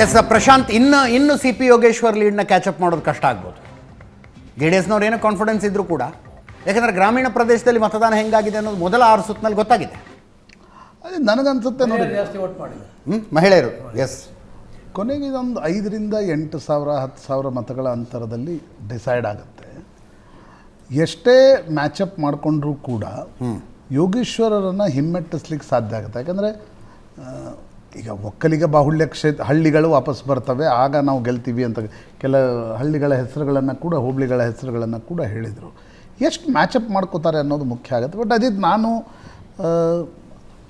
S Prashant, ಇನ್ನು C P Yogeshwar ಲೀಡ್ನ catch-up ಮಾಡೋದು ಕಷ್ಟ ಆಗ್ಬೋದು. ಜೆ ಡಿ ಎಸ್ನವ್ರು ಏನೋ ಕಾನ್ಫಿಡೆನ್ಸ್ ಇದ್ದರೂ ಕೂಡ, ಯಾಕಂದರೆ ಗ್ರಾಮೀಣ ಪ್ರದೇಶದಲ್ಲಿ ಮತದಾನ ಹೆಂಗಾಗಿದೆ ಅನ್ನೋದು ಮೊದಲ 6 ಸುತ್ತಿನಲ್ಲಿ ಗೊತ್ತಾಗಿದೆ. ಅದೇ ನನಗನ್ಸುತ್ತೆ ನೋಡಿ, ಮಹಿಳೆಯರು ಎಸ್ ಕೊನೆಗೆ ಇದೊಂದು 5,000 to 8,000 10,000 ಮತಗಳ ಅಂತರದಲ್ಲಿ ಡಿಸೈಡ್ ಆಗುತ್ತೆ. ಎಷ್ಟೇ ಮ್ಯಾಚಪ್ ಮಾಡಿಕೊಂಡ್ರೂ ಕೂಡ ಯೋಗೇಶ್ವರರನ್ನು ಹಿಮ್ಮೆಟ್ಟಿಸ್ಲಿಕ್ಕೆ ಸಾಧ್ಯ ಆಗುತ್ತೆ. ಯಾಕಂದರೆ ಈಗ ಒಕ್ಕಲಿಗ ಬಾಹುಳ್ಯ ಹಳ್ಳಿಗಳು ವಾಪಸ್ ಬರ್ತವೆ, ಆಗ ನಾವು ಗೆಲ್ತೀವಿ ಅಂತ ಕೆಲ ಹಳ್ಳಿಗಳ ಹೆಸರುಗಳನ್ನು ಕೂಡ, ಹೋಬಳಿಗಳ ಹೆಸರುಗಳನ್ನು ಕೂಡ ಹೇಳಿದರು. ಎಷ್ಟು ಮ್ಯಾಚಪ್ ಮಾಡ್ಕೋತಾರೆ ಅನ್ನೋದು ಮುಖ್ಯ ಆಗುತ್ತೆ. ಬಟ್ ಅದಿದ್ದು ನಾನು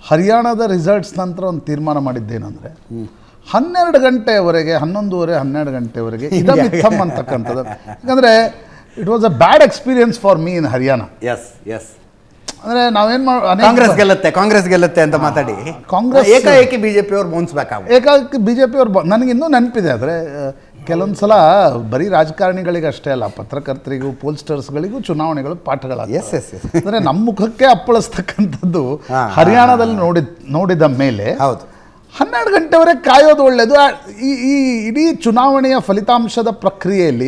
ಹರಿಯಾಣದ ರಿಸಲ್ಟ್ಸ್ ನಂತರ ಒಂದು ತೀರ್ಮಾನ ಮಾಡಿದ್ದೇನೆಂದರೆ 12 ಗಂಟೆಯವರೆಗೆ 11:30 12 ಗಂಟೆವರೆಗೆ ಇದಮಿತ್ತಮ್ ಅಂತಕ್ಕಂಥದ್ದು. ಯಾಕಂದರೆ it was a bad experience for me in Haryana. Yes yes ಅಂದರೆ ನಾವೇನು ಕಾಂಗ್ರೆಸ್ ಗೆಲ್ಲುತ್ತೆ ಅಂತ ಮಾತಾಡಿ ಕಾಂಗ್ರೆಸ್ ಏಕಾಏಕಿ ಬಿಜೆಪಿ ಅವ್ರು ಬೌನ್ಸ್ ಬ್ಯಾಕ್ ಆಗ ಏಕಾಏಕಿ ಬಿಜೆಪಿ ಅವ್ರು ನನಗಿನ್ನೂ ನೆನಪಿದೆ. ಆದರೆ ಕೆಲವೊಂದು ಸಲ ಬರೀ ರಾಜಕಾರಣಿಗಳಿಗೆ ಅಷ್ಟೇ ಅಲ್ಲ, ಪತ್ರಕರ್ತರಿಗೂ ಪೋಲ್ಸ್ಟರ್ಸ್ಗಳಿಗೂ ಚುನಾವಣೆಗಳು ಪಾಠಗಳಾಗ. ಎಸ್ ಎಸ್ ಎಸ್ ಅಂದರೆ ನಮ್ಮ ಮುಖಕ್ಕೆ ಅಪ್ಪಳಿಸ್ತಕ್ಕಂಥದ್ದು ಹರಿಯಾಣದಲ್ಲಿ ನೋಡಿದ ಮೇಲೆ ಹೌದು 12 ಗಂಟೆವರೆಗೆ ಕಾಯೋದು ಒಳ್ಳೆಯದು. ಈ ಇಡೀ ಚುನಾವಣೆಯ ಫಲಿತಾಂಶದ ಪ್ರಕ್ರಿಯೆಯಲ್ಲಿ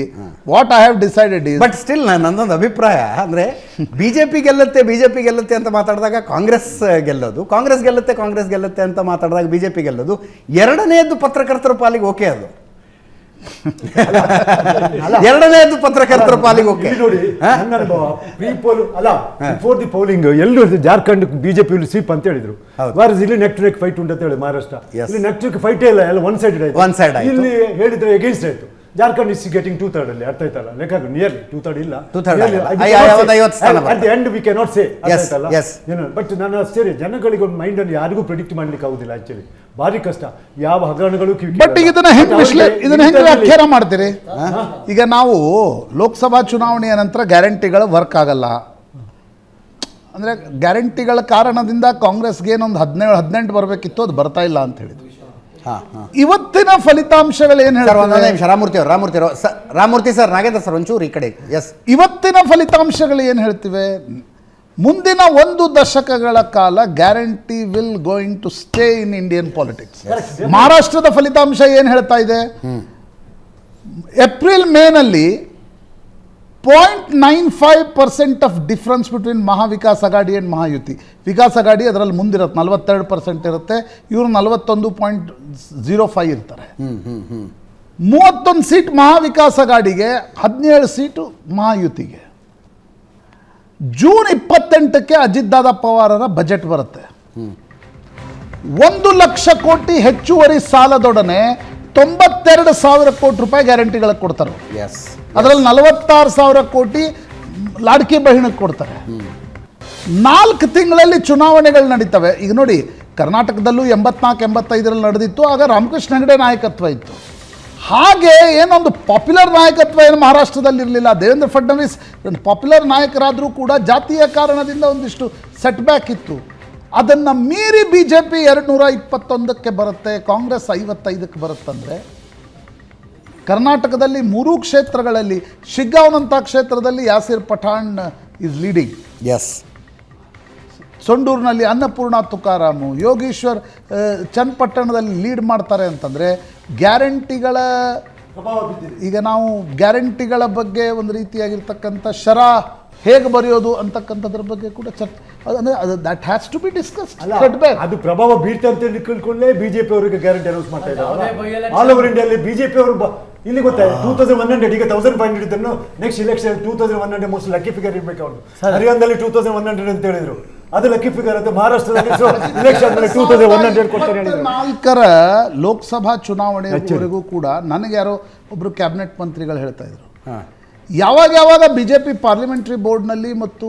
what I have decided is, but still ನನ್ನೊಂದು ಅಭಿಪ್ರಾಯ ಅಂದರೆ ಬಿಜೆಪಿ ಗೆಲ್ಲುತ್ತೆ ಅಂತ ಮಾತಾಡಿದಾಗ ಕಾಂಗ್ರೆಸ್ ಗೆಲ್ಲುತ್ತೆ ಅಂತ ಮಾತಾಡಿದಾಗ ಬಿಜೆಪಿ ಗೆಲ್ಲೋದು, ಎರಡನೆಯದ್ದು ಪತ್ರಕರ್ತರ ಪಾಲಿಗೆ ಓಕೆ. ಅದು ಎರಡನೇದು ಪತ್ರಕರ್ತರ ಪಾಲಿಗೆ ಓಕೆ. ನೋಡಿ ನನ್ನ ಅನುಭವ ಪ್ರೀಪೋಲ್ ಅಲ್ಲ, ಬಿಫೋರ್ ದಿ ಪೋಲಿಂಗ್ ಎಲ್ಲರೂ ಜಾರ್ಖಂಡ್ ಬಿಜೆಪಿ ಸ್ವೀಪ್ ಅಂತ ಹೇಳಿದ್ರು. ವಾರಸ್ ಇಲ್ಲಿ ನೆಕ್ ಟು ನೆಕ್ ಫೈಟ್ ಉಂಟು ಅಂತ ಹೇಳಿ ಮಹಾರಾಷ್ಟ್ರ ಇಲ್ಲಿ ನೆಕ್ ಟು ನೆಕ್ ಫೈಟ್ ಇಲ್ಲ, ಎಲ್ಲ ಒನ್ ಸೈಡ್ ಆಯ್ತು. ಇಲ್ಲಿ ಹೇಳಿದ್ರೆ ಎಗೇನ್ಸ್ಟ್ ಆಯ್ತು. ಜಾರ್ಖಂಡ್ ಇಸ್ ಗೆಟಿಂಗ್ 2/3 ಅಲ್ಲಿ, ಅರ್ಥ ಆಯ್ತಲ್ಲ, ಲೆಕ್ಕ ನಿಯರ್ಲಿ 2/3 ಇಲ್ಲ, end we can not say, but ನಾನು ಸೇರಿ ಜನಗಳಿಗೆ ಒಂದು ಮೈಂಡ್ ಅನ್ನು ಯಾರಿಗೂ ಪ್ರೆಡಿಕ್ಟ್ ಮಾಡ್ಲಿಕ್ಕೆ ಆಗುದಿಲ್ಲ. ಆಕ್ಚುಲಿ ಭಾರಿ ಕಷ್ಟ, ಯಾವ ಹಗರಣಗಳು. ಬಟ್ ಈಗ ಇದನ್ನ ಹೆಂಗೆ ವ್ಯಾಖ್ಯಾನ ಮಾಡ್ತೀರಿ? ಈಗ ನಾವು ಲೋಕಸಭಾ ಚುನಾವಣೆಯ ನಂತರ ಗ್ಯಾರಂಟಿಗಳು ವರ್ಕ್ ಆಗಲ್ಲ ಅಂದ್ರೆ, ಗ್ಯಾರಂಟಿಗಳ ಕಾರಣದಿಂದ ಕಾಂಗ್ರೆಸ್ಗೆ ಏನೊಂದು 17-18 ಬರಬೇಕಿತ್ತು, ಅದು ಬರ್ತಾ ಇಲ್ಲ ಅಂತ ಹೇಳಿದ್ರು. ಇವತ್ತಿನ ಫಲಿತಾಂಶಗಳು ಏನು ಹೇಳ್ತಾರೆ? ರಾಮೂರ್ತಿ ಸರ್, ನಾಗೇಂದ್ರ ಸರ್ ಒಂಚೂರು ಈ ಕಡೆ. ಎಸ್, ಇವತ್ತಿನ ಫಲಿತಾಂಶಗಳು ಏನು ಹೇಳ್ತಿವೆ? ಮುಂದಿನ 1 ದಶಕಗಳ ಕಾಲ guarantee will going to stay in Indian politics. ಮಹಾರಾಷ್ಟ್ರದ ಫಲಿತಾಂಶ ಏನು ಹೇಳ್ತಾ ಇದೆ? ಏಪ್ರಿಲ್ ಮೇನಲ್ಲಿ 0.95% of difference between Mahavikas Aghadi and Mahayuti. Vikas Aghadi ಅದರಲ್ಲಿ ಮುಂದಿರುತ್ತೆ, 42% ಇರುತ್ತೆ, ಇವರು 41.05 ಇರ್ತಾರೆ. 31 ಸೀಟ್ ಮಹಾವಿಕಾಸ್ ಅಘಾಡಿಗೆ, 17 ಸೀಟು ಮಹಾಯುತಿಗೆ. ಜೂನ್ 28ಕ್ಕೆ ಅಜಿತ್ ದಾದಾ ಪವಾರರ ಬಜೆಟ್ ಬರುತ್ತೆ. 1 ಲಕ್ಷ ಕೋಟಿ ಹೆಚ್ಚುವರಿ ಸಾಲದೊಡನೆ 92,000 ಕೋಟಿ ರೂಪಾಯಿ ಗ್ಯಾರಂಟಿಗಳಿಗೆ ಕೊಡ್ತಾರೆ. ಅದರಲ್ಲಿ 46,000 ಕೋಟಿ ಲಾಡ್ಕಿ ಬಹಿಣಕ್ಕೆ ಕೊಡ್ತಾರೆ. 4 ತಿಂಗಳಲ್ಲಿ ಚುನಾವಣೆಗಳು ನಡೀತವೆ. ಈಗ ನೋಡಿ, ಕರ್ನಾಟಕದಲ್ಲೂ 84-85 ನಡೆದಿತ್ತು, ಆಗ ರಾಮಕೃಷ್ಣ ಹೆಗಡೆ ನಾಯಕತ್ವ ಇತ್ತು. ಹಾಗೆ ಏನೊಂದು ಪಾಪ್ಯುಲರ್ ನಾಯಕತ್ವ ಏನು ಮಹಾರಾಷ್ಟ್ರದಲ್ಲಿ ಇರಲಿಲ್ಲ. ದೇವೇಂದ್ರ ಫಡ್ನವೀಸ್ ಪಾಪ್ಯುಲರ್ ನಾಯಕರಾದರೂ ಕೂಡ ಜಾತಿಯ ಕಾರಣದಿಂದ ಒಂದಿಷ್ಟು ಸೆಟ್ ಬ್ಯಾಕ್ ಇತ್ತು. ಅದನ್ನು ಮೀರಿ ಬಿ ಜೆ ಪಿ 221ಕ್ಕೆ ಬರುತ್ತೆ, ಕಾಂಗ್ರೆಸ್ 55ಕ್ಕೆ ಬರುತ್ತಂದರೆ, ಕರ್ನಾಟಕದಲ್ಲಿ 3 ಕ್ಷೇತ್ರಗಳಲ್ಲಿ, ಶಿಗ್ಗಾಂವ್ನಂಥ ಕ್ಷೇತ್ರದಲ್ಲಿ Yasir Pathan is leading. Yes, ಸೊಂಡೂರಿನಲ್ಲಿ ಅನ್ನಪೂರ್ಣ ತುಕಾರಾಮು, ಯೋಗೀಶ್ವರ್ ಚನ್ನಪಟ್ಟಣದಲ್ಲಿ ಲೀಡ್ ಮಾಡ್ತಾರೆ ಅಂತಂದರೆ, ಗ್ಯಾರಂಟಿಗಳ ಈಗ ನಾವು ಗ್ಯಾರಂಟಿಗಳ ಬಗ್ಗೆ ಒಂದು ರೀತಿಯಾಗಿರ್ತಕ್ಕಂಥ ಶರ ಹೇಗೆ ಬರೆಯೋದು ಅಂತಕ್ಕಂಥದ್ರ ಬಗ್ಗೆ ಕೂಡ ಚರ್ಚೆ, ಅಂದರೆ that has to be discuss. ಅದು ಪ್ರಭಾವ ಬೀರ್ತೆ ಅಂತ ತಿಳ್ಕೊಂಡೇ ಬಿಜೆಪಿ ಅವರಿಗೆ ಗ್ಯಾರಂಟಿ ಅನೌನ್ಸ್ ಮಾಡ್ತಾ ಇದ್ದಾರೆ. ಆಲ್ ಓವರ್ ಇಂಡಿಯಾದಲ್ಲಿ ಬಿಜೆಪಿ ಅವರು ಇಲ್ಲಿ ಗೊತ್ತಾಯ್ತು 2100, ಈಗ 1500 ಇದನ್ನು next election 2100 most lucky figure ಇರ್ಬೇಕು. ಅವರು ಹರಿಯಾಣದಲ್ಲಿ 2100 ಅಂತ ಹೇಳಿದ್ರು, ಅದು ಲಕ್ಕಿ ಫಿಗರ್ ಅಂತ. ಮಹಾರಾಷ್ಟ್ರದಲ್ಲಿ ಇಲೆಕ್ಷನ್ 2100 ಕೊಡ್ತಾರೆ. 4ರ ಲೋಕಸಭಾ ಚುನಾವಣೆವರೆಗೂ ಕೂಡ ನನಗೆ ಯಾರೋ ಒಬ್ರು ಕ್ಯಾಬಿನೆಟ್ ಮಂತ್ರಿಗಳು ಹೇಳ್ತಾ ಇದ್ರು, ಯಾವಾಗ ಬಿ ಜೆ ಪಿ ಪಾರ್ಲಿಮೆಂಟ್ರಿ ಬೋರ್ಡ್ನಲ್ಲಿ ಮತ್ತು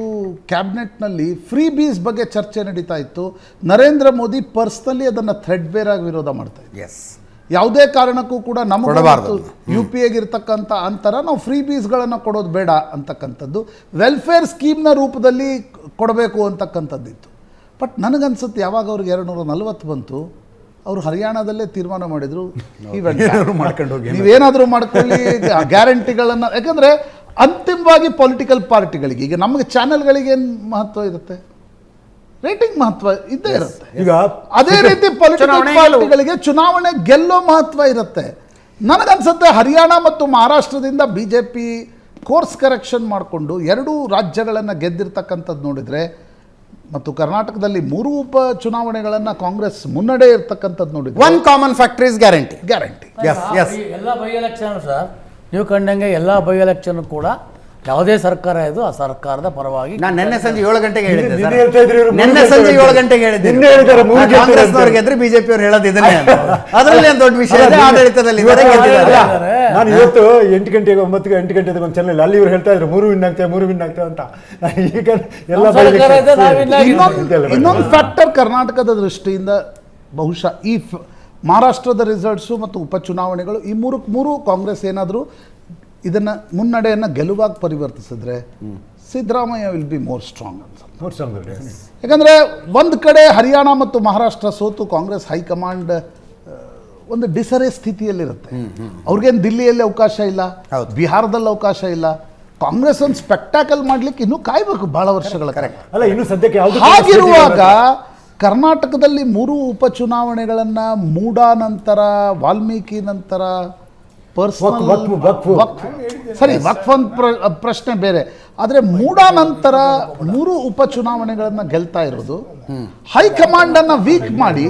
ಕ್ಯಾಬಿನೆಟ್ನಲ್ಲಿ ಫ್ರೀ ಬೀಸ್ ಬಗ್ಗೆ ಚರ್ಚೆ ನಡೀತಾ ಇತ್ತು, ನರೇಂದ್ರ ಮೋದಿ ಪರ್ಸ್ನಲಿ ಅದನ್ನು ಥ್ರೆಡ್ ಬೇರ್ ಆಗಿ ವಿರೋಧ ಮಾಡ್ತಾ ಇದ್ರು. ಯಾವುದೇ ಕಾರಣಕ್ಕೂ ಕೂಡ ನಮಗೆ ಯು ಪಿ ಎಗಿರ್ತಕ್ಕಂಥ ಅಂತರ ನಾವು ಫ್ರೀ ಬೀಸ್ಗಳನ್ನು ಕೊಡೋದು ಬೇಡ ಅಂತಕ್ಕಂಥದ್ದು, ವೆಲ್ಫೇರ್ ಸ್ಕೀಮ್ನ ರೂಪದಲ್ಲಿ ಕೊಡಬೇಕು ಅಂತಕ್ಕಂಥದ್ದಿತ್ತು. ಬಟ್ ನನಗನ್ಸುತ್ತೆ ಯಾವಾಗ ಅವ್ರಿಗೆ 240 ಬಂತು, ಅವರು ಹರಿಯಾಣದಲ್ಲೇ ತೀರ್ಮಾನ ಮಾಡಿದರು, ನೀವೇನಾದರೂ ಮಾಡ್ಕೊಳ್ಳಿ ಗ್ಯಾರಂಟಿಗಳನ್ನು. ಯಾಕಂದರೆ ಅಂತಿಮವಾಗಿ ಪೊಲಿಟಿಕಲ್ ಪಾರ್ಟಿಗಳಿಗೆ, ಈಗ ನಮಗೆ ಚಾನೆಲ್ಗಳಿಗೆ ಏನು ಮಹತ್ವ ಇರುತ್ತೆ? ರೇಟಿಂಗ್ ಮಹತ್ವ ಇದ್ದೇ ಇರುತ್ತೆ. ಈಗ ಅದೇ ರೀತಿ ಪೊಲಿಟಿಕಲ್ ಚುನಾವಣೆಗಳು. ಪಾರ್ಟಿಗಳಿಗೆ ಚುನಾವಣೆ ಗೆಲ್ಲೋ ಮಹತ್ವ ಇರುತ್ತೆ. ನನಗನ್ಸುತ್ತೆ ಹರಿಯಾಣ ಮತ್ತು ಮಹಾರಾಷ್ಟ್ರದಿಂದ ಬಿಜೆಪಿ ಕೋರ್ಸ್ ಕರೆಕ್ಷನ್ ಮಾಡಿಕೊಂಡು ಎರಡೂ ರಾಜ್ಯಗಳನ್ನು ಗೆದ್ದಿರ್ತಕ್ಕಂಥದ್ದು ನೋಡಿದರೆ ಮತ್ತು ಕರ್ನಾಟಕದಲ್ಲಿ 3 ಉಪ ಚುನಾವಣೆಗಳನ್ನು ಕಾಂಗ್ರೆಸ್ ಮುನ್ನಡೆ ಇರ್ತಕ್ಕಂಥದ್ದು ನೋಡಿದ್ರೆ one common factor is guarantee. Yes yes ಎಲ್ಲ ಬೈ ಎಲೆಕ್ಷನ್ ಸರ್ ನೀವು ಕಂಡಂಗೆ ಎಲ್ಲ ಬೈ ಎಲೆಕ್ಷನ್ ಕೂಡ ಯಾವುದೇ ಸರ್ಕಾರ ಇದು ಆ ಸರ್ಕಾರದ ಪರವಾಗಿ ನಾನು ನಿನ್ನೆ ಸಂಜೆ 7 ಗಂಟೆಗೆ ಹೇಳಿದ್ದೆ ನಿನ್ನೆ ಸರ್. ಹೇಳ್ತಾ ಇದ್ರು ಇವ್ರು ನಿನ್ನೆ ಮೂರು ಸಂಜೆ ಗೆಲ್ತಾರೆ 7 ಗಂಟೆಗೆ ಹೇಳಿದ್ದೆ. ನಿನ್ನೆ ಹೇಳಿದ್ದಾರೆ ಮೂರು ಗೆಲ್ತಾರೆ ಕಾಂಗ್ರೆಸ್ನವ್ರು ಗೆದ್ರೆ ಬಿಜೆಪಿ ಅವ್ರು ಹೇಳೋದು ಇದನ್ನೇ ಅಂತ. ಅದರಲ್ಲಿ ಏನು ದೊಡ್ಡ ವಿಷಯ ಇದೆ? ಆಡಳಿತದಲ್ಲಿ ಇದ್ದಾರೆ, ಗೆದ್ದಿದ್ದಾರೆ. ನಾನು ಇವತ್ತು 8 ಗಂಟೆಗೆ 8 ಗಂಟೆಗೆ ಒಂದು ಚಾನಲ್ ಅಲ್ಲಿ ಇವ್ರು ಹೇಳ್ತಾ ಇದ್ರು 3 ವಿನ್ ಆಗ್ತೇವೆ ಅಂತ. ಈಗ ಎಲ್ಲ ನಮ್ಮ ಸರ್ಕಾರ ಇದೆ, ನಾವು win ಆಗಿದ್ದೀವಿ. ಇನ್ನೊಂದು ಫ್ಯಾಕ್ಟರ್ ಕರ್ನಾಟಕದ ದೃಷ್ಟಿಯಿಂದ ಬಹುಶಃ ಈ ಮಹಾರಾಷ್ಟ್ರದ ರಿಸಲ್ಟ್ಸು ಮತ್ತು ಉಪಚುನಾವಣೆಗಳು ಈ ಮೂರು ಕಾಂಗ್ರೆಸ್ ಏನಾದರೂ ಇದನ್ನು ಮುನ್ನಡೆಯನ್ನು ಗೆಲುವಾಗಿ ಪರಿವರ್ತಿಸಿದ್ರೆ Siddaramaiah will be more strong ಅನ್ಸುತ್ತೆ. ಯಾಕಂದರೆ ಒಂದು ಕಡೆ ಹರಿಯಾಣ ಮತ್ತು ಮಹಾರಾಷ್ಟ್ರ ಸೋತು ಕಾಂಗ್ರೆಸ್ ಹೈಕಮಾಂಡ್ ಒಂದು ಡಿಸರೆ ಸ್ಥಿತಿಯಲ್ಲಿರುತ್ತೆ. ಅವ್ರಿಗೇನು ದಿಲ್ಲಿಯಲ್ಲಿ ಅವಕಾಶ ಇಲ್ಲ, ಹೌದು. ಬಿಹಾರದಲ್ಲಿ ಅವಕಾಶ ಇಲ್ಲ. ಕಾಂಗ್ರೆಸ್ ಒಂದು ಸ್ಪೆಕ್ಟಾಕಲ್ ಮಾಡ್ಲಿಕ್ಕೆ ಇನ್ನೂ ಕಾಯ್ಬೇಕು ಬಹಳ ವರ್ಷಗಳ ಕಾಲ. ಅಲ್ಲ ಇನ್ನು ಸದ್ಯಕ್ಕೆ ಯಾವುದು ಹಾಗಿರುವಾಗ ಕರ್ನಾಟಕದಲ್ಲಿ 3 ಉಪಚುನಾವಣೆಗಳನ್ನು ಮೂಡಾ ನಂತರ ವಾಲ್ಮೀಕಿ ನಂತರ ಸರಿ ವಕ್ಫ್ ಒಂದು ಪ್ರಶ್ನೆ ಬೇರೆ, ಆದರೆ ಮೂಡಾ ನಂತರ 3 ಉಪಚುನಾವಣೆಗಳನ್ನು ಗೆಲ್ತಾ ಇರೋದು ಹೈಕಮಾಂಡ್ ಅನ್ನ ವೀಕ್ ಮಾಡಿ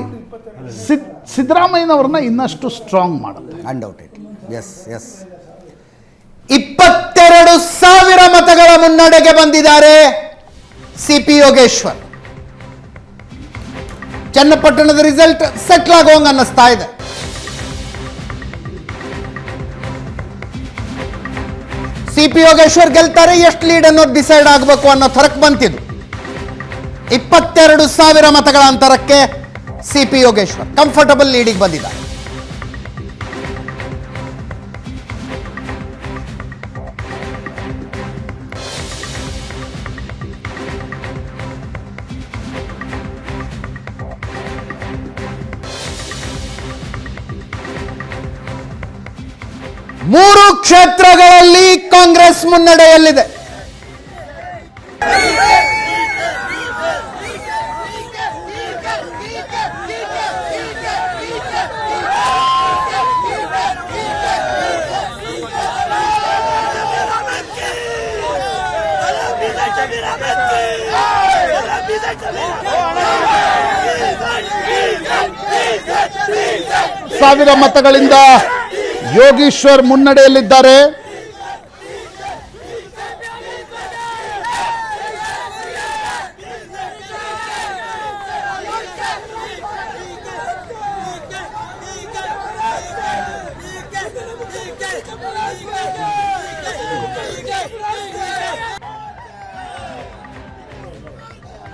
ಸಿದ್ದರಾಮಯ್ಯನವ್ರನ್ನ ಇನ್ನಷ್ಟು ಸ್ಟ್ರಾಂಗ್ ಮಾಡುತ್ತೆ. ಅನ್ಡೌಟೆಡ್. ಎಸ್ ಎಸ್ 22,000 ಮತಗಳ ಮುನ್ನಡೆಗೆ ಬಂದಿದ್ದಾರೆ ಸಿಪಿ ಯೋಗೇಶ್ವರ್. ಚನ್ನಪಟ್ಟಣದ ರಿಸಲ್ಟ್ ಸೆಟ್ಲ್ ಆಗೋಂಗ್ ಅನ್ನಿಸ್ತಾ ಇದೆ. ಸಿಪಿ ಯೋಗೇಶ್ವರ್ ಗೆಲ್ತಾರೆ, ಎಷ್ಟು ಲೀಡ್ ಅನ್ನೋದು ಡಿಸೈಡ್ ಆಗಬೇಕು ಅನ್ನೋ ಥರಕ್ಕೆ ಬಂತಿದ್ದು. 22,000 ಮತಗಳ ಅಂತರಕ್ಕೆ ಸಿಪಿ ಯೋಗೇಶ್ವರ್ ಕಂಫರ್ಟಬಲ್ ಲೀಡಿಗೆ ಬಂದಿದ್ದಾರೆ. ಮೂರು ಕ್ಷೇತ್ರಗಳಲ್ಲಿ ಕಾಂಗ್ರೆಸ್ ಮುನ್ನಡೆಯಲ್ಲಿದೆ. ಸಾವಿರ ಮತಗಳಿಂದ ಯೋಗೀಶ್ವರ್ ಮುನ್ನಡೆಯಲ್ಲಿದ್ದಾರೆ.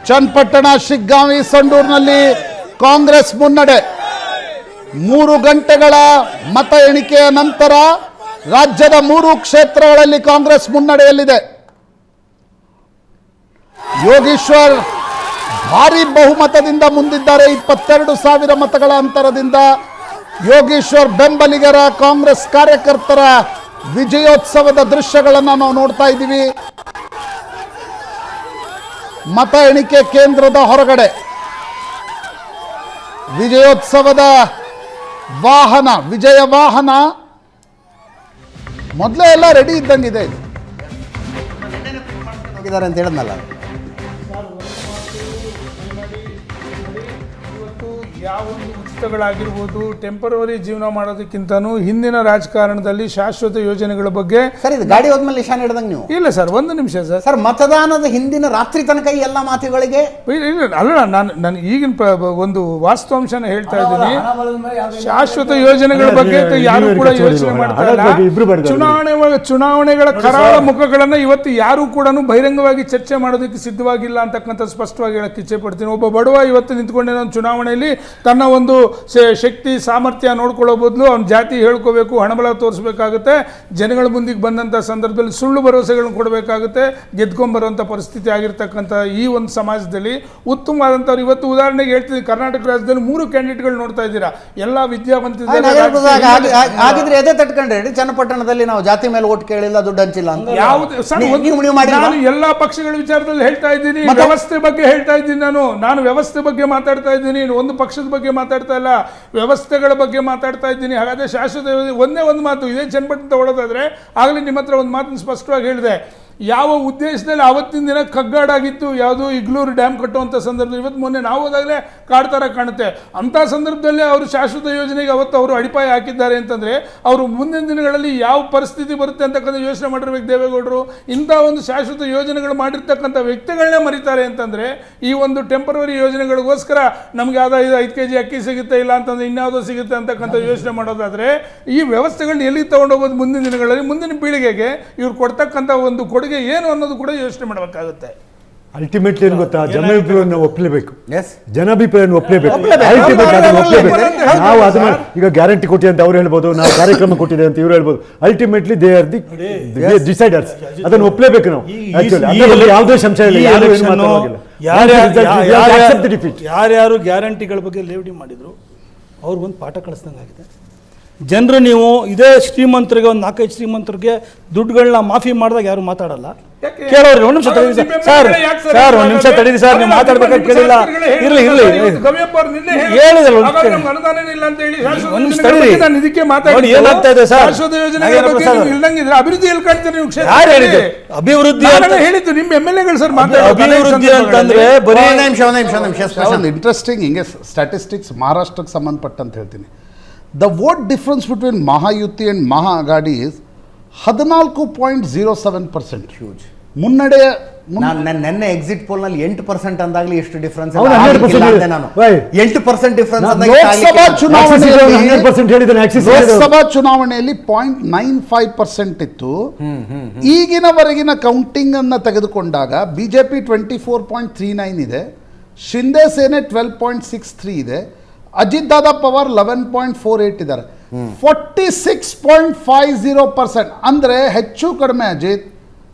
ಚನ್ನಪಟ್ಟಣ, ಶಿಗ್ಗಾಂವಿ, ಸಂಡೂರಿನಲ್ಲಿ ಕಾಂಗ್ರೆಸ್ ಮುನ್ನಡೆ. 3 ಗಂಟೆಗಳ ಮತ ಎಣಿಕೆಯ ನಂತರ ರಾಜ್ಯದ 3 ಕ್ಷೇತ್ರಗಳಲ್ಲಿ ಕಾಂಗ್ರೆಸ್ ಮುನ್ನಡೆಯಲ್ಲಿದೆ. ಯೋಗೀಶ್ವರ್ ಭಾರಿ ಬಹುಮತದಿಂದ ಮುಂದಿದ್ದಾರೆ. 22,000 ಮತಗಳ ಅಂತರದಿಂದ ಯೋಗೀಶ್ವರ್ ಬೆಂಬಲಿಗರ, ಕಾಂಗ್ರೆಸ್ ಕಾರ್ಯಕರ್ತರ ವಿಜಯೋತ್ಸವದ ದೃಶ್ಯಗಳನ್ನು ನಾವು ನೋಡ್ತಾ ಇದ್ದೀವಿ. ಮತ ಎಣಿಕೆ ಕೇಂದ್ರದ ಹೊರಗಡೆ ವಿಜಯೋತ್ಸವದ ವಾಹನ, ವಿಜಯ ವಾಹನ ಮೊದಲೇ ಎಲ್ಲ ರೆಡಿ ಇದ್ದಂಗಿದೆ. ಇದು ಹೋಗಿದ್ದಾರೆ ಅಂತ ಹೇಳಿದ್ನಲ್ಲ. ಇವತ್ತು ಯಾವೊಂದು ಉಚಿತಗಳಾಗಿರ್ಬೋದು, ಟೆಂಪರವರಿ ಜೀವನ ಮಾಡೋದಕ್ಕಿಂತನೂ ಹಿಂದಿನ ರಾಜಕಾರಣದಲ್ಲಿ ಶಾಶ್ವತ ಯೋಜನೆಗಳ ಬಗ್ಗೆ ಸರ್, ಇದು ಗಾಡಿ ಹೋದ್ಮೇಲೆ ನಿಶಾನ್ ಹಿಡ್ದಂಗೆ ನೀವು. ಇಲ್ಲ ಸರ್, ಒಂದು ನಿಮಿಷ ಸರ್. ಸರ್, ಮತದಾನದ ಹಿಂದಿನ ರಾತ್ರಿ ತನಕ ಈ ಎಲ್ಲ ಮಾತುಗಳಿಗೆ ಅಲ್ಲ, ನಾನು ಈಗಿನ ಒಂದು ವಾಸ್ತವಾಂಶನ ಹೇಳ್ತಾ ಇದ್ದೀನಿ. ಶಾಶ್ವತ ಯೋಜನೆಗಳ ಬಗ್ಗೆ ಯಾರು ಕೂಡ ಯೋಚನೆ ಮಾಡ್ತಾ ಇಲ್ಲ. ಚುನಾವಣೆಗಳ ಕರಾಳ ಮುಖಗಳನ್ನ ಇವತ್ತು ಯಾರು ಕೂಡ ಬಹಿರಂಗವಾಗಿ ಚರ್ಚೆ ಮಾಡೋದಕ್ಕೆ ಸಿದ್ಧವಾಗಿಲ್ಲ ಅಂತಕ್ಕಂಥ ಸ್ಪಷ್ಟವಾಗಿ ಹೇಳಕ್ಕೆ ಇಚ್ಛೆ ಪಡ್ತೀನಿ. ಒಬ್ಬ ಬಡವ ಇವತ್ತು ನಿಂತ್ಕೊಂಡೆ ನಾನು ಚುನಾವಣೆಯಲ್ಲಿ ತನ್ನ ಒಂದು ಶಕ್ತಿ ಸಾಮರ್ಥ್ಯ ನೋಡ್ಕೊಳ್ಳೋ ಬದಲು ಅವ್ನ ಜಾತಿ ಹೇಳ್ಕೋಬೇಕು, ಹಣಬಲ ತೋರಿಸ್ಬೇಕಾಗುತ್ತೆ, ಜನಗಳ ಮುಂದಿಗೆ ಬಂದಂಥ ಸಂದರ್ಭದಲ್ಲಿ ಸುಳ್ಳು ಭರವಸೆಗಳನ್ನು ಕೊಡಬೇಕಾಗುತ್ತೆ, ಗೆದ್ಕೊಂಬರುವಂಥ ಪರಿಸ್ಥಿತಿ ಆಗಿರ್ತಕ್ಕಂಥ ಈ ಒಂದು ಸಮಾಜದಲ್ಲಿ ಉತ್ತಮವಾದಂಥವ್ರು ಇವತ್ತು ಉದಾಹರಣೆಗೆ ಹೇಳ್ತೀನಿ, ಕರ್ನಾಟಕ ರಾಜ್ಯದಲ್ಲಿ 3 ಕ್ಯಾಂಡಿಡೇಟ್ಗಳು ನೋಡ್ತಾ ಇದ್ದೀರಾ, ಎಲ್ಲ ವಿದ್ಯಾವಂತಿದ್ದಾರೆ. ಆಗಿದ್ರೆ ಎದೆ ತಟ್ಕೊಂಡ್ರೆ ಚನ್ನಪಟ್ಟಣದಲ್ಲಿ ನಾವು ಜಾತಿ ಮೇಲೆ ಓಟ್ ಕೇಳಿಲ್ಲ, ದುಡ್ಡು ಹಂಚಿಲ್ಲ ಅಂತ ನಾನು ಎಲ್ಲಾ ಪಕ್ಷಗಳ ವಿಚಾರದಲ್ಲಿ ಹೇಳ್ತಾ ಇದ್ದೀನಿ, ವ್ಯವಸ್ಥೆ ಬಗ್ಗೆ ಹೇಳ್ತಾ ಇದ್ದೀನಿ. ನಾನು ವ್ಯವಸ್ಥೆ ಬಗ್ಗೆ ಮಾತಾಡ್ತಾ ಇದ್ದೀನಿ, ಒಂದು ಪಕ್ಷದ ಬಗ್ಗೆ ಮಾತಾಡ್ತಾ ಇಲ್ಲ, ವ್ಯವಸ್ಥೆಗಳ ಬಗ್ಗೆ ಮಾತಾಡ್ತಾ ಇದ್ದೀನಿ. ಹಾಗಾದ್ರೆ ಶಾಶ್ವತ ಒಂದೇ ಒಂದು ಮಾತು ಇದೇ ಚನ್ನಪಟ್ಟಣ ತಗೊಳ್ಳೋದಾದ್ರೆ ಆಗಲೇ ನಿಮ್ಮ ಹತ್ರ ಒಂದು ಮಾತನ್ನು ಸ್ಪಷ್ಟವಾಗಿ ಹೇಳಿದೆ. ಯಾವ ಉದ್ದೇಶದಲ್ಲಿ ಆವತ್ತಿನ ದಿನ ಕಗ್ಗಾಡಾಗಿತ್ತು ಯಾವುದು ಇಗ್ಲೂರು ಡ್ಯಾಮ್ ಕಟ್ಟುವಂಥ ಸಂದರ್ಭದಲ್ಲಿ, ಇವತ್ತು ಮೊನ್ನೆ ನಾವು ಹೋದಾಗಲೇ ಕಾಡ್ತಾರ ಕಾಣುತ್ತೆ. ಅಂಥ ಸಂದರ್ಭದಲ್ಲಿ ಅವರು ಶಾಶ್ವತ ಯೋಜನೆಗೆ ಅವತ್ತು ಅವರು ಅಡಿಪಾಯ ಹಾಕಿದ್ದಾರೆ ಅಂತಂದರೆ ಅವರು ಮುಂದಿನ ದಿನಗಳಲ್ಲಿ ಯಾವ ಪರಿಸ್ಥಿತಿ ಬರುತ್ತೆ ಅಂತಕ್ಕಂಥ ಯೋಚನೆ ಮಾಡಿರ್ಬೇಕು ದೇವೇಗೌಡರು. ಇಂಥ ಒಂದು ಶಾಶ್ವತ ಯೋಜನೆಗಳು ಮಾಡಿರ್ತಕ್ಕಂಥ ವ್ಯಕ್ತಿಗಳನ್ನೇ ಮರೀತಾರೆ ಅಂತಂದರೆ ಈ ಒಂದು ಟೆಂಪರರಿ ಯೋಜನೆಗಳಿಗೋಸ್ಕರ ನಮಗೆ ಯಾವುದೋ 5 kg ಅಕ್ಕಿ ಸಿಗುತ್ತೆ, ಇಲ್ಲ ಅಂತಂದರೆ ಇನ್ಯಾವುದೋ ಸಿಗುತ್ತೆ ಅಂತಕ್ಕಂಥ ಯೋಚನೆ ಮಾಡೋದಾದರೆ ಈ ವ್ಯವಸ್ಥೆಗಳನ್ನ ಎಲ್ಲಿ ತೊಗೊಂಡೋಗೋದು ಮುಂದಿನ ದಿನಗಳಲ್ಲಿ, ಮುಂದಿನ ಪೀಳಿಗೆಗೆ ಇವ್ರು ಕೊಡ್ತಕ್ಕಂಥ ಒಂದು ಕೊಡುಗೆ ಏನು ಅನ್ನೋದು ಕೂಡ ಯೋಚನೆ ಮಾಡಬೇಕಾಗುತ್ತೆ. ಅಲ್ಟಿಮೇಟ್ಲಿ ಏನು ಗೊತ್ತಾ, ಜನಾಭಿಪ್ರಾಯವನ್ನು ಒಪ್ಪಲೇಬೇಕು, ಜನಾಭಿಪ್ರಾಯವನ್ನು ಒಪ್ಪಲೇಬೇಕು. ನಾವು ಅದನ್ನ ಈಗ ಗ್ಯಾರಂಟಿ ಕೊಟ್ಟಿದೆ ಅಂತ ಅವ್ರು ಹೇಳ್ಬೋದು, ನಾವು ಕಾರ್ಯಕ್ರಮ ಕೊಟ್ಟಿದೆ ಅಂತ ಇವ್ರು ಹೇಳ್ಬೋದು. ಅಲ್ಟಿಮೇಟ್ಲಿ ದೇ ಆರ್ ದಿ ಡಿಸೈಡರ್ಸ್, ಅದನ್ನು ಒಪ್ಪಲೇಬೇಕು ನಾವು. ಯಾವುದೇ ಸಂಶಯ ಇಲ್ಲ, ಯಾರ್ಯಾರು ಗ್ಯಾರಂಟಿಗಳ ಬಗ್ಗೆ ಲೇವಡಿ ಮಾಡಿದ್ರು ಅವ್ರಿಗೊಂದು ಪಾಠ ಕಳಿಸ್ದಂಗಾಗಿದೆ. ಜನರು ನೀವು ಇದೇ ಶ್ರೀಮಂತರಿಗೆ ಒಂದು 4-5 ಶ್ರೀಮಂತರಿಗೆ ದುಡ್ಡುಗಳನ್ನ ಮಾಫಿ ಮಾಡಿದಾಗ ಯಾರು ಮಾತಾಡಲ್ಲ. ಕೇಳೋರಿ ಒಂದು ನಿಮಿಷ ತಡೀರಿ ಸರ್, ಒಂದು ನಿಮಿಷ ತಡೀರಿ ಸರ್, ನೀವು ಮಾತಾಡ್ಬೇಕಾದ್ರೆ ಕೇಳಿಲ್ಲ. ಇರ್ಲಿ ಹೇಳಿದಲ್ಲ ಒಂದು ನಿಮಿಷ ತಡೀರಿ. ನೋಡಿ ಏನಾಗ್ತಾ ಇದೆ ಸರ್, ಯಾರು ಹೇಳಿದ್ದು ಅಭಿವೃದ್ಧಿ ಹೇಳಿದ್ದು ನಿಮ್ಮ MLAಗಳು ಸರ್. ಅಭಿವೃದ್ಧಿ ಅಂತಂದ್ರೆ ಬರೀ ಒಂದು ಇಂಟ್ರೆಸ್ಟಿಂಗ್ ಹಿಂಗೆ ಸ್ಟ್ಯಾಟಿಸ್ಟಿಕ್ಸ್ ಮಹಾರಾಷ್ಟ್ರಕ್ಕೆ ಸಂಬಂಧಪಟ್ಟಂತ ಹೇಳ್ತೀನಿ. The vote difference between Mahayuti and Maha Agadi is 14.07%. Huge ಮುನ್ನಡೆ. ನೆನ್ನೆ ಎಕ್ಸಿಟ್ ಪೋಲ್ ನಲ್ಲಿ 8% ಅಂದಾಗ್ಲಿ ಎಷ್ಟು ಡಿಫರೆನ್ಸ್, ಅವ್ನು 100% ನಾನು 8% ಡಿಫರೆನ್ಸ್ ಲೋಕಸಭಾ ಚುನಾವಣೆಯಲ್ಲಿ ಲೋಕಸಭಾ ಚುನಾವಣೆಯಲ್ಲಿ 0.95% ಇತ್ತು. ಈಗಿನವರೆಗಿನ ಕೌಂಟಿಂಗ್ ಅನ್ನ ತೆಗೆದುಕೊಂಡಾಗ ಬಿಜೆಪಿ 24.39 ಇದೆ, ಶಿಂದೆ ಸೇನೆ 12.63 ಇದೆ, ಅಜಿತ್ ದಾದಾ ಪವಾರ್ 11.48 ಇದ್ದಾರೆ. 46.50% ಅಂದರೆ ಹೆಚ್ಚು ಕಡಿಮೆ ಅಜಿತ್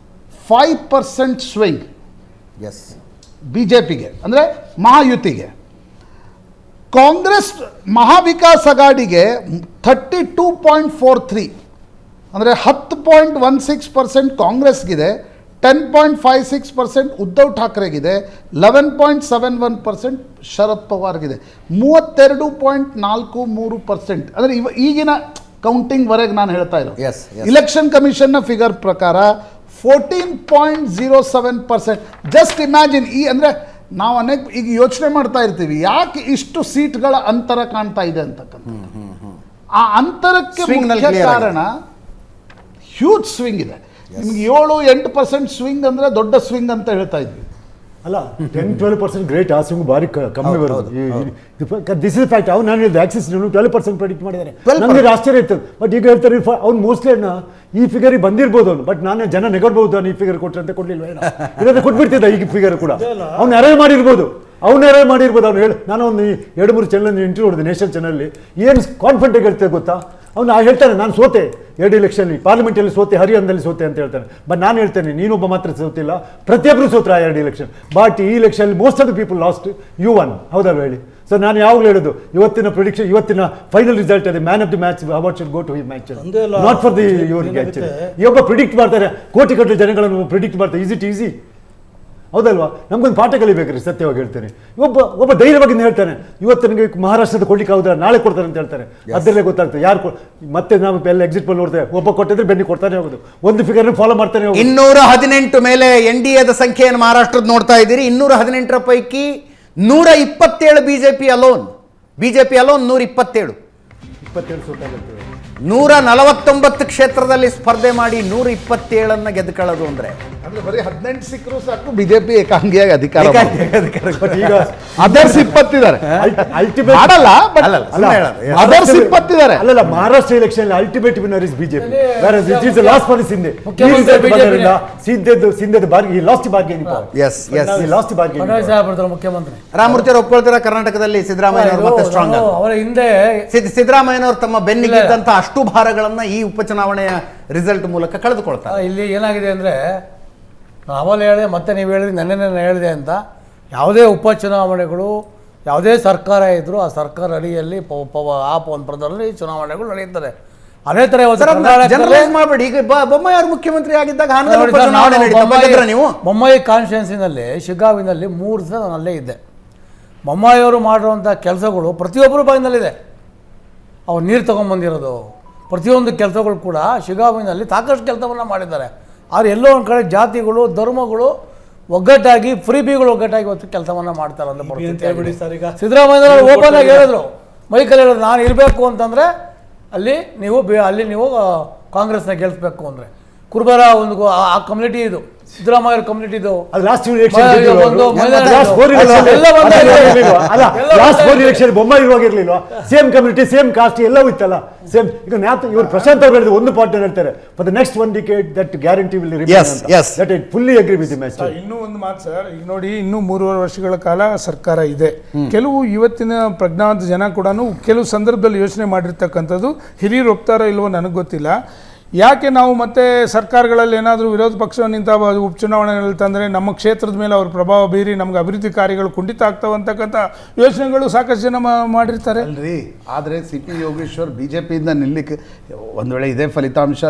5% ಸ್ವಿಂಗ್ ಬಿಜೆಪಿಗೆ, ಅಂದರೆ ಮಹಾಯುತಿಗೆ. ಕಾಂಗ್ರೆಸ್ ಮಹಾವಿಕಾಸ್ ಅಗಾಡಿಗೆ 32.43 ಅಂದರೆ 10.16% ಕಾಂಗ್ರೆಸ್ಗಿದೆ, 10.56% ಉದ್ಧವ್ ಠಾಕ್ರೆಗಿದೆ, 11.71% ಶರದ್ ಪವಾರ್ಗಿದೆ, 32.43%. ಅಂದರೆ ಈಗಿನ ಕೌಂಟಿಂಗ್ವರೆಗೆ ನಾನು ಹೇಳ್ತಾ ಇರೋದು. ಇಲೆಕ್ಷನ್ ಕಮಿಷನ್ನ ಫಿಗರ್ ಪ್ರಕಾರ 14.07%. Just imagine. ಅಂದರೆ ನಾವು ಈಗ ಯೋಚನೆ ಮಾಡ್ತಾ ಇರ್ತೀವಿ ಯಾಕೆ ಇಷ್ಟು ಸೀಟ್ಗಳ ಅಂತರ ಕಾಣ್ತಾ ಇದೆ ಅಂತಕ್ಕಂಥ. ಆ ಅಂತರಕ್ಕೆ ಮುಖ್ಯ ಕಾರಣ ಹ್ಯೂಜ್ ಸ್ವಿಂಗ್ ಇದೆ. ನಿಮ್ಗೆ 7-8% ಸ್ವಿಂಗ್ ಅಂದ್ರೆ ದೊಡ್ಡ ಸ್ವಿಂಗ್ ಅಂತ ಹೇಳ್ತಾ ಇದ್ವಿ. ಅಲ್ಲ 10-12% ಗ್ರೇಟ್, ಆ ಸ್ವಿಂಗ್ ಭಾರಿ ಕಮ್ಮಿ ಬರೋದು. This is fact. ಅವ್ನು ನಾನು ಹೇಳಿದ ಆಕ್ಸಿಸ್ 12% ಪ್ರೆಡಿಕ್ಟ್ ಮಾಡಿದ್ದಾರೆ, ನನಗೆ ಆಶ್ಚರ್ಯ ಇತ್ತು. ಬಟ್ ಈಗ ಹೇಳ್ತಾರೆ ಅವ್ನು ಮೋಸ್ಟ್ಲಿ ಈ ಫಿಗರ್ ಬಂದಿರ್ಬೋದು ಅವ್ನು, ಬಟ್ ನಾನು ಜನ ನೆಗಡ್ಬೋದು ಅವ್ನು ಈ ಫಿಗರ್ ಕೊಟ್ಟರೆ ಅಂತ ಕೊಡ್ಲಿಲ್ವ, ಇದ್ರೆ ಕೊಟ್ಬಿಡ್ತಿದ್ದ ಈಗ ಫಿಗರ್ ಕೂಡ. ಅವ್ನು ಅರೇಂಜ್ ಮಾಡಿರ್ಬೋದು, ಅವ್ನು ಹೇಳಿ. ನಾನು ಒಂದು 2-3 ಚಾನಲ್ ಇಂಟರ್ವ್ಯೂ ನೋಡಿದೆ, ನೇಷನಲ್ ಚಾನಲ್. ಏನು ಕಾನ್ಫಿಡೆಂಟ್ ಆಗಿರ್ತದೆ ಗೊತ್ತಾ, ಅವ್ನು ಹೇಳ್ತಾನೆ ನಾನು ಸೋತೆ 2 ಎಲೆಕ್ಷನ್, ಪಾರ್ಲಿಮೆಂಟಲ್ಲಿ ಸೋತೆ, ಹರಿಯಾಣದಲ್ಲಿ ಸೋತೆ ಅಂತ ಹೇಳ್ತಾನೆ. ಬಟ್ ನಾನು ಹೇಳ್ತೇನೆ ನೀನೊಬ್ಬ ಮಾತ್ರ ಸೋತಿಲ್ಲ, ಪ್ರತಿಯೊಬ್ಬರು ಸೋತ್ರ 2 ಎಲೆಕ್ಷನ್. ಬಟ್ ಈ election most of the people lost, you won. ಹೌದಲ್ವ ಹೇಳಿ? ಸೊ ನಾನು ಯಾವಾಗಲೂ ಹೇಳೋದು, ಇವತ್ತಿನ ಪ್ರಿಡಿಕ್ಷನ್, ಇವತ್ತಿನ ಫೈನಲ್ ರಿಸಲ್ಟ್ ಅದೇ man of the match award should go to him actually, not for the ಇವರಿಗೆ. ಆಕ್ಚುಲಿ ಒಬ್ಬ ಪ್ರಿಡಿಕ್ಟ್ ಮಾಡ್ತಾರೆ, ಕೋಟಿ ಕಟ್ಟಲೆ ಜನಗಳನ್ನು ಪ್ರಿಡಿಕ್ಟ್ ಮಾಡ್ತಾರೆ. ಈಸಿ ಹೌದಲ್ವಾ? ನಮ್ಗೊಂದು ಪಾಠ ಕಲಿಬೇಕ್ರಿ, ಸತ್ಯವಾಗಿ ಹೇಳ್ತೇನೆ. ಒಬ್ಬ ಧೈರ್ಯವಾಗಿ ಹೇಳ್ತಾನೆ, ಇವತ್ತು ನನಗೆ ಮಹಾರಾಷ್ಟ್ರದ ಕೊಡ್ಲಿಕ್ಕೆ ಹೌದಾ, ನಾಳೆ ಕೊಡ್ತಾರೆ ಅಂತ ಹೇಳ್ತಾರೆ. ಅದರಲ್ಲೇ ಗೊತ್ತಾಗ್ತದೆ ಯಾರು. ಮತ್ತೆ ನಾವು ಎಲ್ಲ ಎಕ್ಸಿಟ್ ಪೋಲ್ ನೋಡ್ತೇವೆ, ಒಬ್ಬ ಕೊಟ್ಟಿದ್ರೆ ಬೆನ್ನಿ ಕೊಡ್ತಾನೆ ಹೋಗೋದು, ಒಂದು ಫಿಗರ್ ಫಾಲೋ ಮಾಡ್ತಾನೆ ಹೋಗೋದು. 218 ಮೇಲೆ NDAದ ಸಂಖ್ಯೆಯನ್ನು ಮಹಾರಾಷ್ಟ್ರದ ನೋಡ್ತಾ ಇದ್ದೀರಿ. 218 ಪೈಕಿ 127 ಬಿಜೆಪಿ ಅಲೋನ್ 127 ಸೋತಾಗುತ್ತೆ. 149 ಕ್ಷೇತ್ರದಲ್ಲಿ ಸ್ಪರ್ಧೆ ಮಾಡಿ 127 ಗೆದ್ಕೊಳ್ಳೋದು ಅಂದ್ರೆ ಬರೀ 18 ಸಿಕ್ಕರು ಸಾಕು ಬಿಜೆಪಿ ಏಕಾಂಗಿಯಾಗಿ ಅಧಿಕಾರ ಬಟ್ ಈಗ ಅದರ್ಸ್ 20 ಇದ್ದಾರೆ ಅಲ್ಟಿಮೇಟ್ ಮಾಡಲ್ಲ but ಅಲ್ಲ, ಸುಮ್ನೆ ಹೇಳೋದು. ಅದರ್ಸ್ 20 ಇದ್ದಾರೆ. ಅಲ್ಲಲ್ಲ, Maharashtra election ultimate winner is BJP. It is lost for Shinde. ಮುಖ್ಯಮಂತ್ರಿ ಸಿಂಧೆದು ಬಾರ್ಗಿ lost bargaining power. Yes, yes. Lost bargaining Fadnavis ಆಗ್ಬಿಡ್ತಾರೆ ಮುಖ್ಯಮಂತ್ರಿ. ರಾಮಮೂರ್ತಿ ಅವರು ಒಪ್ಕೊಳ್ತೀರಾ ಕರ್ನಾಟಕದಲ್ಲಿ ಸಿದ್ದರಾಮಯ್ಯನವರು ಮತ್ತೆ ಸ್ಟ್ರಾಂಗ್ ಅವರ ಹಿಂದೆ ಸಿದ್ದರಾಮಯ್ಯನವರು ತಮ್ಮ ಬೆನ್ನಿಗೆ ಇದ್ದಂತ ಅಷ್ಟು ಭಾರಗಳನ್ನ ಈ ಉಪಚುನಾವಣೆಯ ರಿಸಲ್ಟ್ ಮೂಲಕ ಕಳೆದುಕೊಳ್ತಾರೆ. ಇಲ್ಲಿ ಏನಾಗಿದೆ ಅಂದರೆ ನಾವಲ್ಲಿ ಹೇಳಿದೆ, ಮತ್ತೆ ನೀವು ಹೇಳಿದ್ರಿ, ನೆನ್ನೆ ಹೇಳಿದೆ ಅಂತ, ಯಾವುದೇ ಉಪಚುನಾವಣೆಗಳು ಯಾವುದೇ ಸರ್ಕಾರ ಇದ್ದರೂ ಆ ಸರ್ಕಾರ ಅಡಿಯಲ್ಲಿ ಆಪ್ ಒಂದು ಪ್ರದೇಶದಲ್ಲಿ ಚುನಾವಣೆಗಳು ನಡೆಯುತ್ತದೆ. ಅದೇ ಥರ ಜನರಲೈಸ್ ಮಾಡಬೇಡಿ. ಈಗ ಬೊಮ್ಮಾಯಿ ಅವರು ಮುಖ್ಯಮಂತ್ರಿ ಆಗಿದ್ದಾಗ ಹಾನಗಲ್ ಉಪಚುನಾವಣೆ ನಡೀತಾ ಬಂದಿದ್ರಾ ನೀವು? ಬೊಮ್ಮಾಯಿ ಕಾನ್ಸ್ಟಿಟ್ಯೂನ್ಸಿನಲ್ಲಿ ಶಿಗ್ಗಾವಿನಲ್ಲಿ 3 ದಿವಸ ನಾನು ಅಲ್ಲೇ ಇದ್ದೆ. ಬೊಮ್ಮಾಯಿಯವರು ಮಾಡಿರುವಂಥ ಕೆಲಸಗಳು ಪ್ರತಿಯೊಬ್ಬರ ಬಾಯಿನಲ್ಲಿದೆ. ಅವ್ರು ನೀರು ತೊಗೊಂಬಂದಿರೋದು ಪ್ರತಿಯೊಂದು ಕೆಲಸಗಳು ಕೂಡ ಶಿಗ್ಗಾವಿನಲ್ಲಿ ಸಾಕಷ್ಟು ಕೆಲಸವನ್ನು ಮಾಡಿದ್ದಾರೆ. ಆದರೆ ಎಲ್ಲೋ ಒಂದು ಕಡೆ ಜಾತಿಗಳು ಧರ್ಮಗಳು ಒಗ್ಗಟ್ಟಾಗಿ ಫ್ರೀಬಿಗಳು ಒಗ್ಗಟ್ಟಾಗಿ ಇವತ್ತು ಕೆಲಸವನ್ನು ಮಾಡ್ತಾರೆ ಅಂತ ಪರಿಸ್ಥಿತಿ. ಸಿದ್ದರಾಮಯ್ಯನವರು ಓಪನ್ ಆಗಿ ಹೇಳಿದ್ರು, ಮೈಕಲ್ಲಿ ಹೇಳಿದ್ರು, ನಾನು ಇರಬೇಕು ಅಂತಂದರೆ ಅಲ್ಲಿ ನೀವು ಕಾಂಗ್ರೆಸ್ನ ಗೆಲ್ಲಿಸ್ಬೇಕು ಅಂದರೆ ಕುರ್ಬಾರ ಒಂದು ಆ ಕಮ್ಯುನಿಟಿ ಇದು ಸಿದ್ದರಾಮಯ್ಯ ಕಮ್ಯುನಿಟಿ ಇದು ಲಾಸ್ಟ್ ಲಾಸ್ಟ್ ಎಲೆಕ್ಷನ್ ಬೊಮ್ಮಾಯಿ ಇರುವಾಗಿರ್ಲಿಲ್ವಾ? ಸೇಮ್ ಕಮ್ಯುನಿಟಿ ಸೇಮ್ ಕಾಸ್ಟ್ ಎಲ್ಲವೂ ಇತ್ತಲ್ಲ. ಸೇಮ್ ಈಗ ಇವರು ಪ್ರಶಾಂತ್ ಅವರು ಹೇಳಿದ್ರು, ಒಂದು ಪಾರ್ಟಿ ಹೇಳ್ತಾರೆ for the next 1 decade that guarantee will remain. Fully agree with the message. ಇನ್ನೂ ಒಂದು ಮಾತು ಸರ್, ಈಗ ನೋಡಿ, ಇನ್ನೂ 3.5 ವರ್ಷಗಳ ಕಾಲ ಸರ್ಕಾರ ಇದೆ. ಕೆಲವು ಇವತ್ತಿನ ಪ್ರಜ್ಞಾವಂತ ಜನ ಕೂಡ ಕೆಲವು ಸಂದರ್ಭದಲ್ಲಿ ಯೋಚನೆ ಮಾಡಿರ್ತಕ್ಕಂಥದ್ದು, ಹಿರಿಯರು ಒಪ್ತಾರೋ ಇಲ್ವೋ ನನಗೆ ಗೊತ್ತಿಲ್ಲ. ಯಾಕೆ ನಾವು ಮತ್ತೆ ಸರ್ಕಾರಗಳಲ್ಲಿ ಏನಾದರೂ ವಿರೋಧ ಪಕ್ಷವನ್ನು ನಿಂತ ಉಪಚುನಾವಣೆಗಳಲ್ಲಿ ತಂದರೆ ನಮ್ಮ ಕ್ಷೇತ್ರದ ಮೇಲೆ ಅವ್ರ ಪ್ರಭಾವ ಬೀರಿ ನಮ್ಗೆ ಅಭಿವೃದ್ಧಿ ಕಾರ್ಯಗಳು ಕುಂಠಿತ ಆಗ್ತಾವೆ ಅಂತಕ್ಕಂಥ ಯೋಚನೆಗಳು ಸಾಕಷ್ಟು ಜನ ಮಾಡಿರ್ತಾರೆ ಅಲ್ರಿ. ಆದರೆ CP ಯೋಗೇಶ್ವರ್ ಬಿಜೆಪಿಯಿಂದ ನಿಲ್ಲಿಕ್ಕೆ ಒಂದು ವೇಳೆ ಇದೇ ಫಲಿತಾಂಶ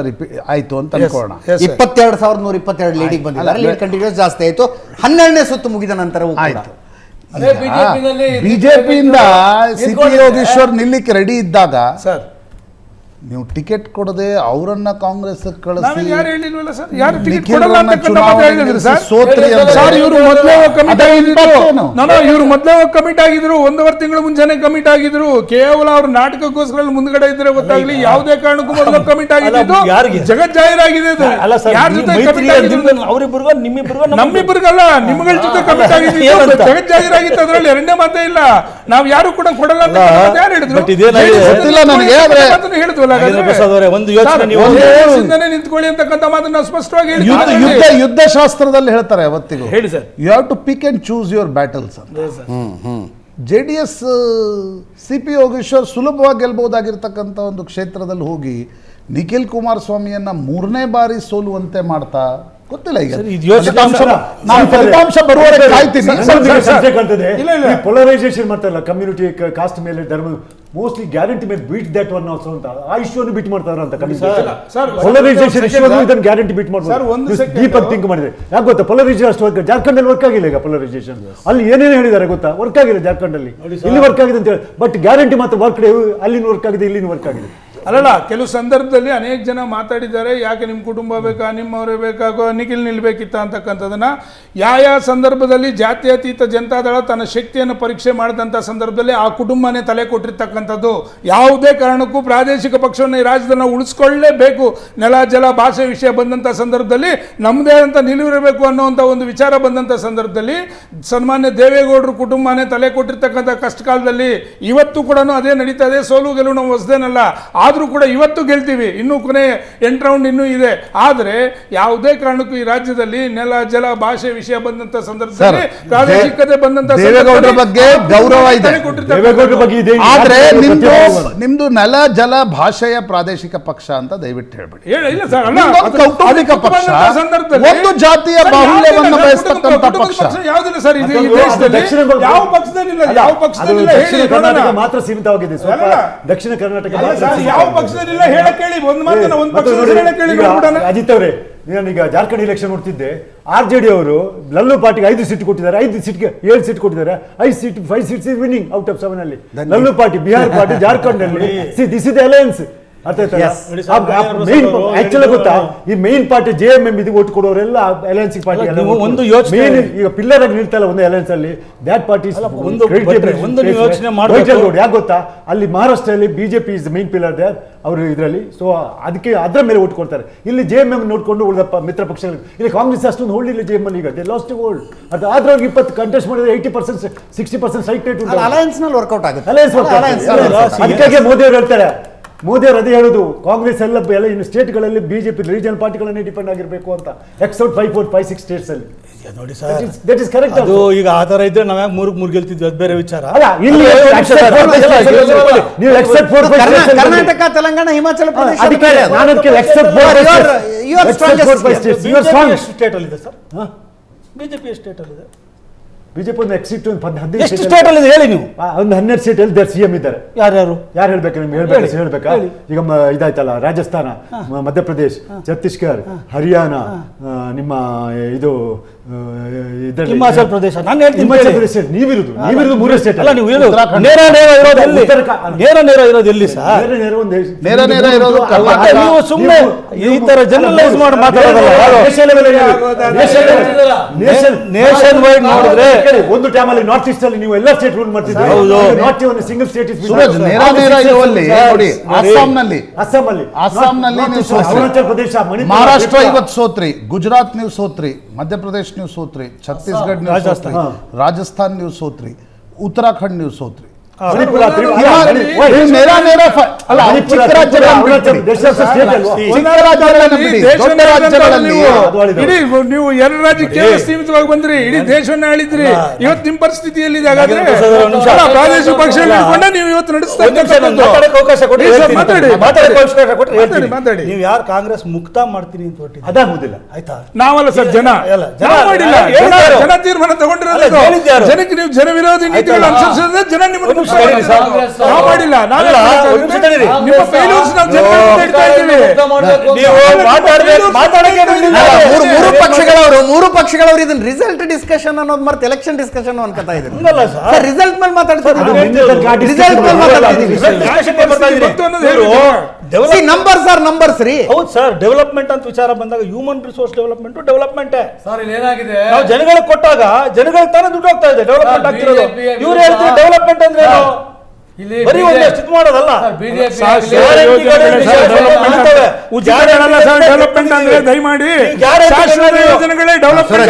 ಆಯ್ತು ಅಂತ ಅನ್ಕೋಣ. 22,122 ಲೀಡಿಗೆ ಬಂದಿದ್ದಾರೆ. ಲೀಡ್ ಕಂಟಿನ್ಯೂಸ್ ಜಾಸ್ತಿ ಆಯಿತು. 12ನೇ ಸುತ್ತು ಮುಗಿದ ನಂತರವೂ ಆಯಿತು. ಬಿಜೆಪಿಯಿಂದ CP ಯೋಗೇಶ್ವರ್ ನಿಲ್ಲಿಕ್ಕೆ ರೆಡಿ ಇದ್ದಾಗ ಸರ್ ನೀವು ಟಿಕೆಟ್ ಕೊಡದೆ ಅವರನ್ನ ಕಾಂಗ್ರೆಸ್ ಕಳಿಸಿ ಯಾರು ಹೇಳಿಲ್ವಲ್ಲ ಸರ್, ಯಾರು ಟಿಕೆಟ್ ಕೊಡಲ್ಲ ಅಂತಕ್ಕಂಥ ಮಾತು ಹೇಳಿದ್ರು ಸರ್. ಸೋತ್ರಿ ಸರ್ ಇವರು ಮೊದಲೇ ಕಮಿಟ್ ಆಗಿದ್ರು. ಇವರು ಮೊದಲೇ ಕಮಿಟ್ ಆಗಿದ್ರು, 1.5 ತಿಂಗಳು ಮುಂಚೆನೆ ಕಮಿಟ್ ಆಗಿದ್ರು. ಕೇವಲ ಅವ್ರ ನಾಟಕಕ್ಕೋಸ್ಕರ ಮುಂದ್ಗಡೆ ಇದ್ರೆ ಗೊತ್ತಾಗ್ಲಿ, ಯಾವುದೇ ಕಾರಣಕ್ಕೂ ಮೊದಲು ಕಮಿಟ್ ಆಗಿದ್ದು ಜಗತ್ ಜಾಹೀರಾಗಿದೆ. ಯಾರ ಜೊತೆ ಅವರಿಬ್ಬರಿಗೂ ನಮ್ಮಿಬ್ಬರಿಗಲ್ಲ, ನಿಮ್ಗಳ ಜೊತೆ ಕಮಿಟ್ ಆಗಿದ್ದು ಜಗತ್ ಜಾಹೀರಾಗಿತ್ತು. ಅದ್ರಲ್ಲಿ ಎರಡನೇ ಮಾತೇ ಇಲ್ಲ. ನಾವು ಯಾರು ಕೂಡ ಕೊಡಲ್ಲ ಅಂತ ಯಾರು ಹೇಳಿದ್ರು? ಗೊತ್ತಿಲ್ಲ ನನಗೆ. ಹೇಳಿದ್ವಲ್ಲ, ಒಂದು ಯೋಚನೆ ನೀವು ನಿಂತ್ಕೊಳ್ಳಿ ಅಂತಕ್ಕಂಥ ಮಾತನ್ನ ಸ್ಪಷ್ಟವಾಗಿ ಯುದ್ಧ ಶಾಸ್ತ್ರದಲ್ಲಿ ಹೇಳ್ತಾರೆ ಅವತ್ತಿಗೂ. ಹೇಳಿ sir. You have to pick and choose your battles ಅಂತ. JDS CP ಯೋಗೇಶ್ವರ್ ಸುಲಭವಾಗಿ ಗೆಲ್ಬಹುದಾಗಿರ್ತಕ್ಕಂಥ ಒಂದು ಕ್ಷೇತ್ರದಲ್ಲಿ ಹೋಗಿ ನಿಖಿಲ್ ಕುಮಾರಸ್ವಾಮಿಯನ್ನ 3ನೇ ಬಾರಿ ಸೋಲುವಂತೆ ಮಾಡ್ತಾ ಗೊತ್ತಿಲ್ಲ. ಈಗ ಫಲಿತಾಂಶ ಬರುವವರೆಗೆ ಕಾಯ್ತೀನಿ. ಪೊಲರೈಸೇಷನ್ ಮಾಡ್ತಾರಲ್ಲ ಕಮ್ಯುನಿಟಿ ಕಾಸ್ಟ್ ಮೇಲೆ ಧರ್ಮ, ಮೋಸ್ಟ್ಲಿ ಗ್ಯಾರಂಟಿ ಮೇಲೆ ಬೀಟ್ ದಟ್ ಒನ್ ಆಲ್ಸೋ ಅಂತ ಆ ಇಶ್ಯೂವನ್ನು ಬಿಟ್ ಮಾಡ್ತಾರ ಅಂತ ಪೊಲರೈಸೇಷನ್ ಇಶ್ಯೂವನ್ನು ಇದನ್ನು ಗ್ಯಾರಂಟಿ ಬಿಟ್ ಮಾಡ್ಬೋದು. ದೀಪಕ್ ಥಿಂಕ್ ಮಾಡಿದ್ರೆ ಯಾಕೆ ಗೊತ್ತಾ, ಪೊಲರೈಸೇಷನ್ ಅಷ್ಟು ವರ್ಕ್ ಜಾರ್ಖಂಡ್ ಅಲ್ಲಿ ವರ್ಕ್ ಆಗಿಲ್ಲ. ಈಗ ಪೊಲರೈಸೇಷನ್ ಅಲ್ಲಿ ಏನೇನು ಹೇಳಿದ್ದಾರೆ ಗೊತ್ತಾ, ವರ್ಕ್ ಆಗಿಲ್ಲ ಜಾರ್ಖಂಡ್ ಅಲ್ಲಿ, ಇಲ್ಲಿ ವರ್ಕ್ ಆಗಿದೆ ಅಂತ ಹೇಳಿ. ಬಟ್ ಗ್ಯಾರಂಟಿ ಮಾತ್ರ ವರ್ಕ್ ಅಲ್ಲಿನ ವರ್ಕ್ ಆಗಿದೆ, ಇಲ್ಲಿನ ವರ್ಕ್ ಆಗಿದೆ. ಅಲ್ಲಲ್ಲ, ಕೆಲವು ಸಂದರ್ಭದಲ್ಲಿ ಅನೇಕ ಜನ ಮಾತಾಡಿದ್ದಾರೆ, ಯಾಕೆ ನಿಮ್ಮ ಕುಟುಂಬ ಬೇಕಾ, ನಿಮ್ಮವರೇ ಬೇಕಾಗೋ, ನಿಖಿಲ್ ನಿಲ್ಬೇಕಿತ್ತ ಅಂತಕ್ಕಂಥದ್ದನ್ನು. ಯಾವ ಸಂದರ್ಭದಲ್ಲಿ ಜಾತ್ಯತೀತ ಜನತಾದಳ ತನ್ನ ಶಕ್ತಿಯನ್ನು ಪರೀಕ್ಷೆ ಮಾಡಿದಂಥ ಸಂದರ್ಭದಲ್ಲಿ ಆ ಕುಟುಂಬನೇ ತಲೆ ಕೊಟ್ಟಿರ್ತಕ್ಕಂಥದ್ದು. ಯಾವುದೇ ಕಾರಣಕ್ಕೂ ಪ್ರಾದೇಶಿಕ ಪಕ್ಷವನ್ನು ಈ ರಾಜ್ಯದಲ್ಲಿ ನಾವು ಉಳಿಸ್ಕೊಳ್ಳೇಬೇಕು. ನೆಲ ಜಲ ಭಾಷೆ ವಿಷಯ ಬಂದಂಥ ಸಂದರ್ಭದಲ್ಲಿ ನಮ್ಮದೇ ಅಂತ ನಿಲುವಿರಬೇಕು ಅನ್ನೋವಂಥ ಒಂದು ವಿಚಾರ ಬಂದಂಥ ಸಂದರ್ಭದಲ್ಲಿ ಸನ್ಮಾನ್ಯ ದೇವೇಗೌಡರು ಕುಟುಂಬನೇ ತಲೆ ಕೊಟ್ಟಿರ್ತಕ್ಕಂಥ ಕಷ್ಟ ಕಾಲದಲ್ಲಿ ಇವತ್ತು ಕೂಡ ಅದೇ ನಡೀತಾ ಇದೆ. ಸೋಲು ಗೆಲುವು ನಾವು ಹೊಸದೇನಲ್ಲ, ಆದರೂ ಕೂಡ ಇವತ್ತು ಗೆಲ್ತೀವಿ. ಇನ್ನೂ ಕೊನೆ 8 ರೌಂಡ್ ಇನ್ನೂ ಇದೆ. ಆದರೆ ಯಾವುದೇ ಕಾರಣಕ್ಕೂ ಈ ರಾಜ್ಯದಲ್ಲಿ ನೆಲ ಜಲ ಭಾಷೆ ವಿಷಯ ಬಂದಂತ ಸಂದರ್ಭದಲ್ಲಿ ಪ್ರಾದೇಶಿಕತೆ ಬಂದಂತ ದೇವೇಗೌಡರ ಬಗ್ಗೆ ಗೌರವ ಇದೆ. ಆದ್ರೆ ನಿಮ್ದು ನೆಲ ಜಲ ಭಾಷೆಯ ಪ್ರಾದೇಶಿಕ ಪಕ್ಷ ಅಂತ ದಯವಿಟ್ಟು ಹೇಳ್ಬಿಡಿ. ಇಲ್ಲ ಸರ್, ಕೌಟುಂಬಿಕ ಪಕ್ಷ, ಒಂದು ಜಾತಿಯ ಬಾಹುಳ್ಯವನ್ನು ಬಯಸ್ತಕ್ಕಂಥ ಪಕ್ಷ ಯಾವುದಿಲ್ಲ ಸರ್ ಈ ದೇಶದಲ್ಲಿ. ಯಾವ ಪಕ್ಷದಲ್ಲಿಲ್ಲ, ಯಾವ ಪಕ್ಷದಲ್ಲಿಲ್ಲ ಮಾತ್ರ ಸೀಮಿತವಾಗಿದೆ. ದಕ್ಷಿಣ ಕರ್ನಾಟಕ ಯಾವ ಪಕ್ಷದಲ್ಲಿಲ್ಲ ಹೇಳಕ್ ಹೇಳಿ. ಒಂದು ಮಾತನ್ನ ಒಂದು ಪಕ್ಷದಲ್ಲಿ ಹೇಳಕ್ ಹೇಳಿ. ಅಜಿತ್ ಅವರೇ, ನಾನೀಗ ಜಾರ್ಖಂಡ್ ಎಲೆಕ್ಷನ್ ನೋಡ್ತಿದ್ದೆ. RJD ಅವರು ಲಲ್ಲು ಪಾರ್ಟಿಗೆ 5 ಸೀಟ್ ಕೊಟ್ಟಿದ್ದಾರೆ, 5 ಸೀಟ್ಗೆ 7 ಸೀಟ್ ಕೊಟ್ಟಿದ್ದಾರೆ. 5 ಸೀಟ್ಸ್ ವಿನ್ನಿಂಗ್ ಔಟ್ ಆಫ್ 7 ಅಲ್ಲಿ ಲಲ್ಲು ಪಾರ್ಟಿ, ಬಿಹಾರ್ ಪಾರ್ಟಿ ಜಾರ್ಖಂಡ್ ಅಲ್ಲಿ. This is the alliance. Yes. Actually ಗೊತ್ತಾ, ಈ ಮೇನ್ ಪಾರ್ಟಿ JMM ಇದಕ್ಕೆ ಓಟ್ ಕೊಡೋರೆಲ್ಲ ಅಲಯನ್ಸ್ ಪಾರ್ಟಿ ನೀವು ಒಂದು ಯೋಚನೆ ಈಗ ಪಿಲ್ಲರ್ ಆಗಿ ನಿಲ್ತಲ್ಲ ಒಂದು ಅಲಯನ್ಸ್ ಅಲ್ಲಿ, ದ್ಯಾಟ್ ಪಾರ್ಟಿ ಒಂದು ಯೋಚನೆ ಮಾಡಬೇಕು. ಯಾಕೆ ಗೊತ್ತಾ, ಅಲ್ಲಿ ಮಹಾರಾಷ್ಟ್ರದಲ್ಲಿ BJP is main pillar they ಅವರು ಇದರಲ್ಲಿ, ಸೊ ಅದಕ್ಕೆ ಅದರ ಮೇಲೆ ಓಟ್ ಕೊಡ್ತಾರೆ. ಇಲ್ಲಿ JMM ನೋಡ್ಕೊಂಡು ಉಳಿದ ಮಿತ್ರ ಪಕ್ಷಗಳು, ಇಲ್ಲಿ ಕಾಂಗ್ರೆಸ್ ಅಷ್ಟೊಂದು ಹೋಲ್ಡ್ ಇಲ್ಲ JMM ಈಗ, ದೇ ಲಾಸ್ಟ್ ಹೋಲ್ಡ್. ಅದು ಆದ್ರೆ 20 ಕಂಟೆಸ್ಟ್ ಮಾಡಿದ್ರೆ 80% 60% ಸೈಟ್ ರೇಟ್ ಉಂಟು. ಅಲಯನ್ಸ್ ನಲ್ಲಿ ವರ್ಕೌಟ್ ಆಗುತ್ತೆ. ಅದಕ್ಕಾಗಿ ಮೋದಿ ಅವರು ಹೇಳ್ತಾರೆ, ಮೋದಿ ಅವರು ಅದೇ ಹೇಳುದು, ಕಾಂಗ್ರೆಸ್ ಎಲ್ಲ ಇನ್ನು ಸ್ಟೇಟ್ಗಳಲ್ಲಿ ಬಿಜೆಪಿ ರೀಜನಲ್ ಪಾರ್ಟಿಗಳನ್ನೇ ಡಿಪೆಂಡ್ ಆಗಿರಬೇಕು ಅಂತ, ಎಕ್ಸೆಪ್ಟ್ 5, 4, 5, 6 ಸ್ಟೇಟ್ಸ್ ಅಲ್ಲಿ. ನೋಡಿ ಸರ್, ದಟ್ ಇಸ್ ಕರೆಕ್ಟ್. ಅದು ಈಗ ಆ ತರ ಇದ್ರೆ ನಾವ್ ಯಾಕೆ 3 ಗೆಲ್ತಿದ್ವಿ, ಅದು ಬೇರೆ ವಿಚಾರ. ಅಲ್ಲ, ಇಲ್ಲಿ ನೀವು ಎಕ್ಸೆಪ್ಟ್ 4, 5 ಕರ್ನಾಟಕ, ತೆಲಂಗಾಣ, ಹಿಮಾಚಲ ಪ್ರದೇಶ ಅದಕ್ಕೆ ನಾನು ಅದಕ್ಕೆ ಎಕ್ಸೆಪ್ಟ್ 4, 5 ಸ್ಟೇಟ್ಸ್. ಸ್ಟೇಟ್ ಅಲ್ಲಿ ಇದೆ ಸರ್, ಬಿಜೆಪಿ ಸ್ಟೇಟ್ ಅಲ್ಲಿ ಇದೆ. ಬಿಜೆಪಿ ಒಂದು ಎಕ್ಸಿಟ್ ಒಂದು 15 ಎಷ್ಟು ಸ್ಟೇಟ್ ಅಲ್ಲಿ ಇದೆ ಹೇಳಿ ನೀವು? ಒಂದು 12 ಸ್ಟೇಟ್ ಅಲ್ಲಿ CM ಇದ್ದಾರೆ. ಯಾರ್ಯಾರು ಯಾರು ಹೇಳ್ಬೇಕು ನಿಮ್ಗೆ? ಹೇಳ್ಬೇಕಾ? ಈಗ ಇದಾಯ್ತಲ್ಲ, ರಾಜಸ್ಥಾನ, ಮಧ್ಯಪ್ರದೇಶ್, ಛತ್ತೀಸ್ಗಢ, ಹರಿಯಾಣ, ನಿಮ್ಮ ಇದು ಹಿಮಾಚಲ ಪ್ರದೇಶ. ನಾನು ಹೇಳ್ತೀನಿ, ಹಿಮಾಚಲ ಪ್ರದೇಶ ನೀವಿರುದು 3 ಸ್ಟೇಟ್ ಅಲ್ಲ. ನೀವು ನೇರ ಇರೋದು ಎಲ್ಲಿ? ನೇರ ಇರೋದು ಎಲ್ಲಿ ಸರ್? ನೇರ ಇರೋದು ಕರ್ನಾಟಕ. ನೀವು ಸುಮ್ಮನೆ ಈ ತರ ಜನರಲೈಸ್ ಮಾಡಿ ಮಾತಾಡೋದಲ್ಲ. ನೇಷನ್ ವೈಡ್ ನೋಡಿದ್ರೆ ಒಂದು ಟೈಮ್ ಅಲ್ಲಿ ನಾರ್ತ್ ಈಸ್ಟ್ ಅಲ್ಲಿ ನೀವು ಎಲ್ಲ ಸ್ಟೇಟ್ ರೂಲ್ ಮಾಡ್ತಿದ್ದೀರಿ. Not even single state is Suraj, ನೇರ ಇರುವಲ್ಲಿ ನೋಡಿ, ಅಸ್ಸಾಂನಲ್ಲಿ ನೀವು ಸೋತ್ರಿ, ಅರುಣಾಚಲ ಪ್ರದೇಶ, ಮಣಿಪುರ, ಮಹಾರಾಷ್ಟ್ರ ಇವತ್ತು ಸೋತ್ರಿ, ಗುಜರಾತ್ ನೀವು ಸೋತ್ರಿ, ಮಧ್ಯಪ್ರದೇಶ್ ನೀವು ಸೋತ್ರಿ, ಛತ್ತೀಸ್ಗಢ ನೀವು ಸೋತ್ರಿ, ರಾಜಸ್ಥಾನ್ ನೀವು ಸೋತ್ರಿ, ಉತ್ತರಾಖಂಡ್ ನೀವು ಸೋತ್ರಿ. ಮಣಿಪುರ, ನೇರ ಅಲ್ಲ, ಚಿಕ್ಕ ರಾಜ್ಯಗಳನ್ನು ಬಿಡಿ, ದೊಡ್ಡ ರಾಜ್ಯಗಳಲ್ಲಿ ಇಡೀ ನೀವು 2 ರಾಜ್ಯಕ್ಕೆ ಸೀಮಿತವಾಗಿ ಬಂದ್ರಿ, ಇಡೀ ದೇಶವನ್ನ ಆಳಿದ್ರಿ. ಇವತ್ತು ನಿಮ್ಮ ಪರಿಸ್ಥಿತಿ ಎಲ್ಲಿದೆ? ಹಾಗಾದ್ರೆ ಪ್ರಾದೇಶಿಕ ಪಕ್ಷಗಳು ಹಿಡ್ಕೊಂಡೆ ನೀವು ಇವತ್ತು ನಡೆಸ್ತಾ ಮಾತಾಡಿ. ನೀವು ಯಾರು ಕಾಂಗ್ರೆಸ್ ಮುಕ್ತ ಮಾಡ್ತೀನಿ ಅಂತ ಹೊರಟಿದ್ದೀರಿ? ಅದಾಗುದಿಲ್ಲ. ಆಯ್ತಾ? ನಾವಲ್ಲ ಸರ್, ಜನ ಮಾಡಿಲ್ಲ. ಜನ ತೀರ್ಮಾನ ತಗೊಂಡಿರೋದು. ಜನಕ್ಕೆ ನೀವು ಜನ ವಿರೋಧಿ ನೀತಿಗಳು ಅನುಸರಿಸಿದ್ರೆ ಜನ ನಿಮ್ಮನ್ನು ನಾವು ಮಾಡಿಲ್ಲ. ನಿಮ್ಮ ಫೇಲ್ಯೂರ್ಸ್ ನಾವು ಜನರಿಗೆ ಹೇಳ್ತಾ ಇದ್ದೀವಿ. ಮೂರು ಪಕ್ಷಗಳವರು ಇದನ್ನ ರಿಸಲ್ಟ್ ಡಿಸ್ಕಷನ್ ಅನ್ನೋದು ಮರ್ತು ಎಲೆಕ್ಷನ್ ಡಿಸ್ಕಷನ್ ಅನ್ಕೋತಾ ಇದ್ದಾರೆ. ರಿಸಲ್ಟ್ ಮೇಲೆ ನಂಬರ್ಸ್ ಆರ್ ನಂಬರ್ಸ್ ರೀ. ಹೌದು ಸರ್, ಡೆವಲಪ್ಮೆಂಟ್ ಅಂತ ವಿಚಾರ ಬಂದಾಗ human resource development development sir, ಇಲ್ಲಿ ಏನಾಗಿದೆ, ನಾವು ಜನಗಳಿಗೆ ಕೊಟ್ಟಾಗ ಜನಗಳಿಗೆ ತಾನೇ ದುಡ್ಡು ಹೋಗ್ತಾ ಇದೆ, ಡೆವಲಪ್ಮೆಂಟ್ ಆಗ್ತಿರೋದು. ಇವ್ರು ಹೇಳ್ತಾರೆ ಡೆವಲಪ್ಮೆಂಟ್ ಅಂದ್ರೆ ಏನು? ಬರೀ ಒಂದಷ್ಟು ಇದು ಮಾಡೋದಲ್ಲ. ಡೆವಲಪ್ಮೆಂಟ್ ಅಂದ್ರೆ ದಯಮಾಡಿ ಶಾಶ್ವತ ಯೋಜನೆಗಳೇ ಡೆವಲಪ್ಮೆಂಟ್.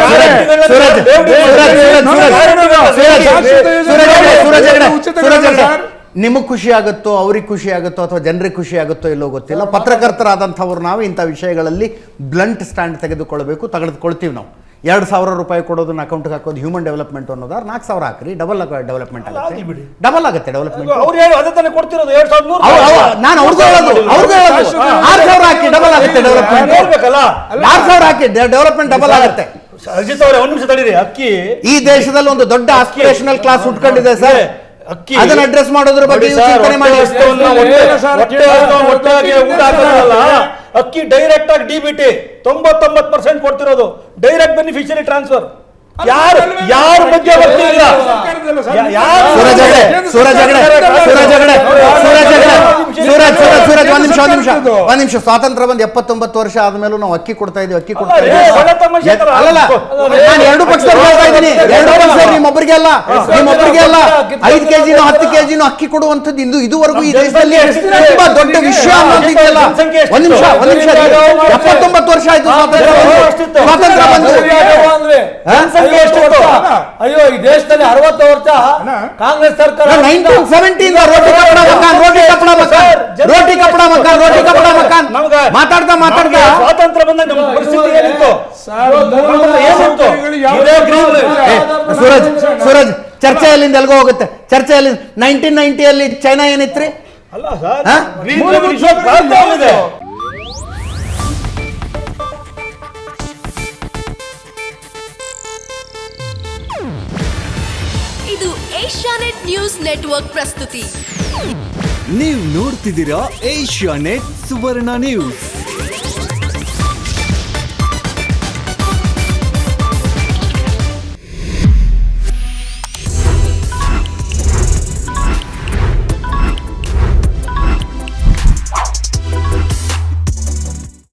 ನಿಮಗೆ ಖುಷಿ ಆಗುತ್ತೋ, ಅವ್ರಿಗೆ ಖುಷಿ ಆಗುತ್ತೋ, ಅಥವಾ ಜನರಿಗೆ ಖುಷಿ ಆಗುತ್ತೋ ಇಲ್ಲೋ ಗೊತ್ತಿಲ್ಲ. ಪತ್ರಕರ್ತರಾದಂಥವ್ರು ನಾವು ಇಂಥ ವಿಷಯಗಳಲ್ಲಿ ಬ್ಲಂಟ್ ಸ್ಟ್ಯಾಂಡ್ ತೆಗೆದುಕೊಳ್ಬೇಕು, ತೆಗೆದುಕೊಳ್ತೀವಿ. ನಾವು 2,000 ರೂಪಾಯಿ ಕೊಡೋದನ್ನ ಅಕೌಂಟ್ಗೆ ಹಾಕೋದು ಹ್ಯೂಮನ್ ಡೆವಲಪ್ಮೆಂಟ್ ಅನ್ನೋದಾರ 4,000 ಹಾಕ್ರಿ, ಡಬಲ್ ಡೆವಲಪ್ಮೆಂಟ್ ಆಗುತ್ತೆ. ಡಬಲ್ ಆಗುತ್ತೆ ಡೆವಲಪ್ಮೆಂಟ್. ನಾನು ಅವ್ರಿಗೂ ಹೇಳೋದು 6,000 ಹಾಕಿ ಡಬಲ್ ಆಗುತ್ತೆ ಡೆವಲಪ್ಮೆಂಟ್. 6,000 ಹಾಕಿ ಡೆವಲಪ್ಮೆಂಟ್ ಡಬಲ್ ಆಗುತ್ತೆ. ಅಜಿತ್ ಅವರೇ, ಒಂದು ನಿಮಿಷ ತಡೀರಿ. ಅಕ್ಕಿ ಈ ದೇಶದಲ್ಲಿ ಒಂದು ದೊಡ್ಡ ಆಸ್ಪಿರೇಷನಲ್ ಕ್ಲಾಸ್ ಹುಟ್ಕೊಂಡಿದೆ ಸರ್. ಅಕ್ಕಿ ಅದನ್ನ ಅಡ್ರೆಸ್ ಮಾಡೋದ್ರ ಬಗ್ಗೆ ಚಿಂತನೆ ಮಾಡಿ. ಅಕ್ಕಿ ಡೈರೆಕ್ಟ್ ಆಗಿ DBT 99% ಕೊಡ್ತಿರೋದು, ಡೈರೆಕ್ಟ್ ಬೆನಿಫಿಷಿಯರಿ ಟ್ರಾನ್ಸ್ಫರ್. ಯಾರ ಬಗ್ಗೆ ಬರ್ತಿಲ್ಲ. ಒಂದ್ ನಿಮಿಷ. ಸ್ವಾತಂತ್ರ್ಯ ಬಂದು 79 ವರ್ಷ ಆದ್ಮೇಲೂ ನಾವು ಅಕ್ಕಿ ಕೊಡ್ತಾ ಇದೀವಿ. ಅಲ್ಲಲ್ಲ, ನಾನು 2 ಪಕ್ಷದಲ್ಲಿ ಹೇಳ್ತಾ ಇದ್ದೀನಿ. 2 ಪಕ್ಷ ನಿಮ್ಮೊಬ್ಬರಿಗೆ ಅಲ್ಲ 5 kg 10 kg ಅಕ್ಕಿ ಕೊಡುವಂಥದ್ದು ಇದುವರೆಗೂ ಈ ದೇಶದಲ್ಲಿ ತುಂಬಾ ದೊಡ್ಡ ವಿಷಯ ಅನ್ನೋದಿದೆಯಲ್ಲ. ಒಂದ್ ನಿಮಿಷ 79 ವರ್ಷ ಆಯ್ತು ಸ್ವಾತಂತ್ರ್ಯ ಬಂದು. ಅಯ್ಯೋ, ಈ ದೇಶದಲ್ಲಿ 60 ವರ್ಷ ಕಾಂಗ್ರೆಸ್ ಸರ್ಕಾರ 1917 ರೋಟಿ ಕಪಡ ಮಕಾನ್ ಮಾತಾಡ್ತಾ ಸ್ವಾತಂತ್ರ್ಯ ಬಂದಾಗ ನಮ್ಮ ಪರಿಸ್ಥಿತಿ ಏನಿತ್ತು? ಸೂರಜ್, ಚರ್ಚೆ ಅಲ್ಲಿಂದ ಎಲ್ಗೋ ಹೋಗುತ್ತೆ. ಚರ್ಚೆಯಲ್ಲಿ 1990 ಚೈನಾ ಏನಿತ್ರಿ? ಅಲ್ಲ ಸರ್, ಇದು ಏಷ್ಯಾನೆಟ್ ನ್ಯೂಸ್ ನೆಟ್ವರ್ಕ್ ಪ್ರಸ್ತುತಿ. ನೀವು ನೋಡ್ತಿದ್ದೀರಾ ಏಷ್ಯಾನೆಟ್ ಸುವರ್ಣ ನ್ಯೂಸ್.